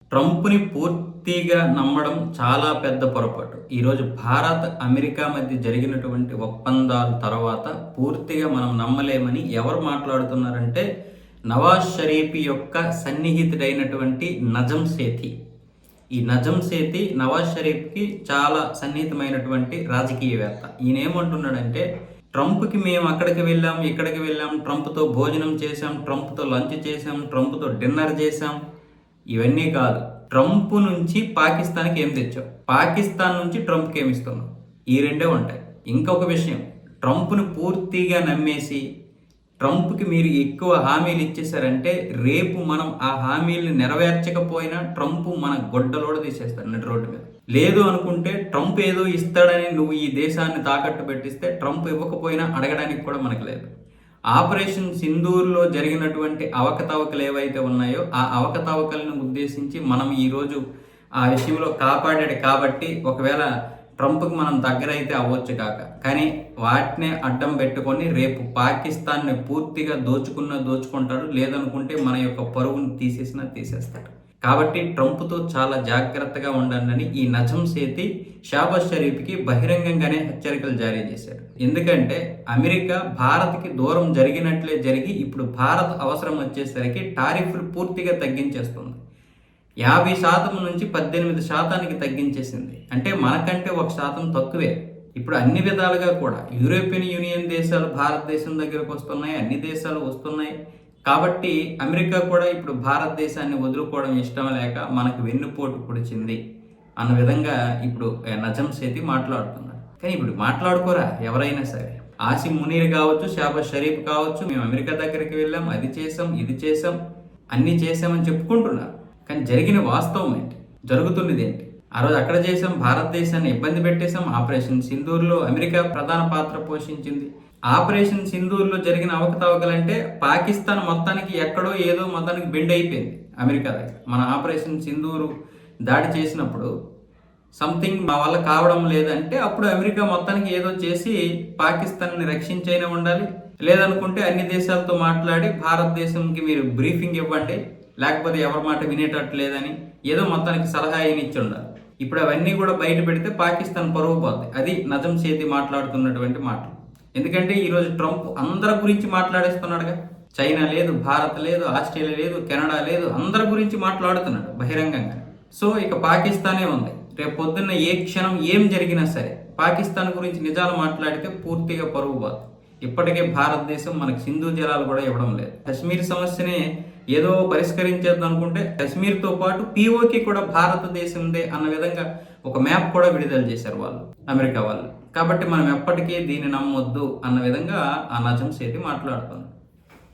ట్రంప్‌ని పూర్తిగా నమ్మడం చాలా పెద్ద పొరపాటు. ఈరోజు భారత్, అమెరికా మధ్య జరిగినటువంటి ఒప్పందాల తర్వాత పూర్తిగా మనం నమ్మలేమని ఎవరు మాట్లాడుతున్నారంటే, నవాజ్ షరీఫ్ యొక్క సన్నిహితుడైనటువంటి నజం సేథీ. ఈ నజం సేథీ నవాజ్ షరీఫ్‌కి చాలా సన్నిహితమైనటువంటి రాజకీయవేత్త. ఈయనేమంటున్నాడంటే, ట్రంప్‌కి మేము అక్కడికి వెళ్ళాం, ఇక్కడికి వెళ్ళాం, ట్రంప్‌తో భోజనం చేశాం, ట్రంప్‌తో లంచ్ చేశాం, ట్రంప్‌తో డిన్నర్ చేశాం. ఇవన్నీ కాదు. ట్రంప్ నుంచి పాకిస్తాన్‌కి ఏం తెచ్చావు? పాకిస్తాన్ నుంచి ట్రంప్‌కి ఏమి ఇస్తున్నావు? ఈ రెండే ఉంటాయి. ఇంకొక విషయం, ట్రంప్‌ని పూర్తిగా నమ్మేసి ట్రంప్‌కి మీరు ఎక్కువ హామీలు ఇచ్చేసారంటే రేపు మనం ఆ హామీలను నెరవేర్చకపోయినా ట్రంప్ మన గొడ్డలోడ తీసేస్తాడు నడి రోడ్డు మీద. లేదు అనుకుంటే ట్రంప్ ఏదో ఇస్తాడని నువ్వు ఈ దేశాన్ని తాకట్టు పెట్టిస్తే ట్రంప్ ఇవ్వకపోయినా అడగడానికి కూడా మనకు లేదు. ఆపరేషన్ సింధూర్లో జరిగినటువంటి అవకతవకలు ఏవైతే ఉన్నాయో ఆ అవకతవకలను ఉద్దేశించి మనం ఈరోజు ఆ విషయంలో కాపాడాడు కాబట్టి ఒకవేళ ట్రంప్కి మనం దగ్గర అయితే అవ్వచ్చు కాక, కానీ వాటినే అడ్డం పెట్టుకొని రేపు పాకిస్తాన్ని పూర్తిగా దోచుకుంటాడు, లేదనుకుంటే మన యొక్క పరుగును తీసేస్తాడు. కాబట్టి ట్రంప్తో చాలా జాగ్రత్తగా ఉండండి ఈ నజం సేథీ షాబాజ్ షరీఫ్కి బహిరంగంగానే హెచ్చరికలు జారీ చేశారు. ఎందుకంటే అమెరికా భారత్కి దూరం జరిగినట్లే జరిగి ఇప్పుడు భారత్ అవసరం వచ్చేసరికి టారిఫ్లు పూర్తిగా తగ్గించేస్తుంది. 50% నుంచి 18% తగ్గించేసింది. అంటే మనకంటే 1% తక్కువే. ఇప్పుడు అన్ని విధాలుగా కూడా యూరోపియన్ యూనియన్ దేశాలు భారతదేశం దగ్గరకు వస్తున్నాయి, అన్ని దేశాలు వస్తున్నాయి. కాబట్టి అమెరికా కూడా ఇప్పుడు భారతదేశాన్ని వదులుకోవడం ఇష్టం లేక మనకు వెన్నుపోటు పొడిచింది అన్న విధంగా ఇప్పుడు నజం సేథీ మాట్లాడుతున్నారు. కానీ ఇప్పుడు మాట్లాడుకోరా ఎవరైనా సరే. ఆసిమ్ మునీర్ కావచ్చు, షాబాజ్ షరీఫ్ కావచ్చు, మేము అమెరికా దగ్గరికి వెళ్ళాం, అది చేసాం, ఇది చేసాం, అన్నీ చేసామని చెప్పుకుంటున్నారు. కానీ జరిగిన వాస్తవం ఏంటి, జరుగుతున్నది ఏంటి? ఆ రోజు అక్కడ చేసాం, భారతదేశాన్ని ఇబ్బంది పెట్టేశాం. ఆపరేషన్ సింధూర్లో అమెరికా ప్రధాన పాత్ర పోషించింది. ఆపరేషన్ సింధూర్లో జరిగిన అవకతవకలంటే పాకిస్తాన్ మొత్తానికి ఎక్కడో ఏదో మొత్తానికి బెండ్ అయిపోయింది అమెరికా దగ్గర. మన ఆపరేషన్ సింధూరు దాడి చేసినప్పుడు సంథింగ్ మా వల్ల కావడం లేదంటే అప్పుడు అమెరికా మొత్తానికి ఏదో చేసి పాకిస్తాన్ని రక్షించైనా ఉండాలి, లేదనుకుంటే అన్ని దేశాలతో మాట్లాడి భారతదేశంకి మీరు బ్రీఫింగ్ ఇవ్వండి, లేకపోతే ఎవరి మాట వినేటట్టు లేదని ఏదో మొత్తానికి సలహా ఇచ్చి ఉండాలి. ఇప్పుడు అవన్నీ కూడా బయట పెడితే పాకిస్తాన్ పరువు పోద్ది. అది నజం సేథీ మాట్లాడుతున్నటువంటి మాటలు. ఎందుకంటే ఈరోజు ట్రంప్ అందరి గురించి మాట్లాడేస్తున్నాడుగా. చైనా లేదు, భారత్ లేదు, ఆస్ట్రేలియా లేదు, కెనడా లేదు, అందరి గురించి మాట్లాడుతున్నాడు బహిరంగంగా. సో ఇక పాకిస్తానే ఉంది. రేపు పొద్దున్న ఏ క్షణం ఏం జరిగినా సరే పాకిస్తాన్ గురించి నిజాలు మాట్లాడితే పూర్తిగా పరువు పోద్ది. ఇప్పటికే భారతదేశం మనకు సింధు జలాలు కూడా ఇవ్వడం లేదు. కశ్మీర్ సమస్యనే ఏదో పరిష్కరించేద్దాం అనుకుంటే కశ్మీర్తో పాటు పీఓకి కూడా భారతదేశందే అన్న విధంగా ఒక మ్యాప్ కూడా విడుదల చేశారు వాళ్ళు, అమెరికా వాళ్ళు. కాబట్టి మనం ఎప్పటికీ దీన్ని నమ్మొద్దు అన్న విధంగా ఆ నజం సేథీ మాట్లాడుతుంది.